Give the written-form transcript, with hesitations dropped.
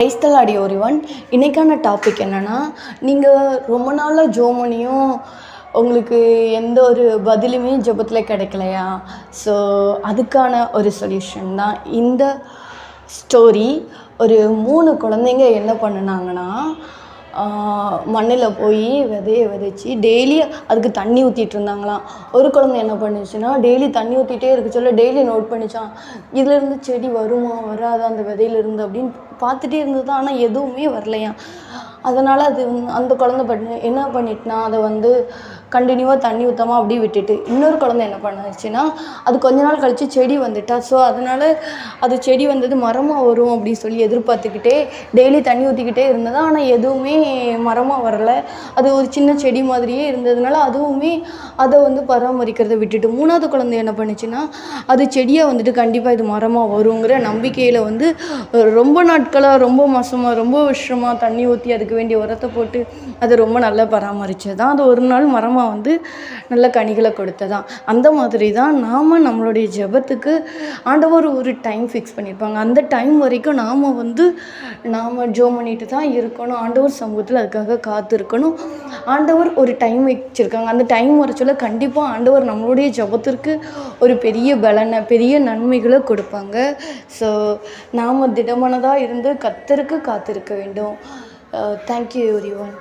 கிரைஸ்தலாடி ஒருவன். இன்றைக்கான டாபிக் என்னென்னா, நீங்கள் ரொம்ப நாளாக ஜெபம் பண்ணியும் உங்களுக்கு எந்த ஒரு பதிலுமே ஜெபத்தில் கிடைக்கலையா? ஸோ அதுக்கான ஒரு சொல்யூஷன் தான் இந்த ஸ்டோரி. ஒரு 3 குழந்தைங்க என்ன பண்ணுனாங்கன்னா, மண்ணில் போய் விதைய விதைச்சி டெய்லி அதுக்கு தண்ணி ஊற்றிட்டு இருந்தாங்களாம். ஒரு குழந்தை என்ன பண்ணுச்சுன்னா, டெய்லி தண்ணி ஊற்றிட்டே இருக்க சொல்ல டெய்லி நோட் பண்ணிச்சான், இதுலேருந்து செடி வருமா வராதா அந்த விதையிலேருந்து அப்படின்னு பார்த்துட்டே இருந்தது. ஆனால் எதுவுமே வரலையாம். அதனால் அது அந்த குழந்தை என்ன பண்ணிட்டுனா, அதை கண்டினியூவாக தண்ணி ஊற்றாமல் அப்படியே விட்டுட்டு, இன்னொரு குழந்தை என்ன பண்ணுச்சுன்னா, அது கொஞ்ச நாள் கழித்து செடி வந்துட்டா. ஸோ அதனால் அது செடி வந்தது மரமாக வரும் அப்படின்னு சொல்லி எதிர்பார்த்துக்கிட்டே டெய்லி தண்ணி ஊற்றிக்கிட்டே இருந்தது. ஆனால் எதுவுமே மரமாக வரலை. அது ஒரு சின்ன செடி மாதிரியே இருந்ததுனால அதுவுமே அதை பராமரிக்கிறத விட்டுட்டு, 3வது குழந்தை என்ன பண்ணுச்சுன்னா, அது செடியாக கண்டிப்பாக இது மரமாக வருங்கிற நம்பிக்கையில் ரொம்ப நாட்களாக ரொம்ப மாதமாக ரொம்ப வருஷமாக தண்ணி ஊற்றி அதுக்கு வேண்டிய உரத்தை போட்டு அதை ரொம்ப நல்லா பராமரித்தது தான். அது ஒரு நாள் மரமாக நல்ல கனிகளை கொடுத்ததான். அந்த மாதிரி தான் நாம் நம்மளுடைய ஜெபத்துக்கு ஆண்டவர் ஒரு டைம் ஃபிக்ஸ் பண்ணியிருப்பாங்க. அந்த டைம் வரைக்கும் நாம் ஜெபம் பண்ணிட்டு தான் இருக்கணும். ஆண்டவர் சமூகத்தில் அதுக்காக காத்திருக்கணும். ஆண்டவர் ஒரு டைம் வச்சுருக்காங்க. அந்த டைம் வர சொல்ல கண்டிப்பாக ஆண்டவர் நம்மளுடைய ஜெபத்திற்கு ஒரு பெரிய பலனை பெரிய நன்மைகளை கொடுப்பாங்க. ஸோ நாம் திடமனதாக இருந்து கர்த்தருக்கு காத்திருக்க வேண்டும். Thank you everyone.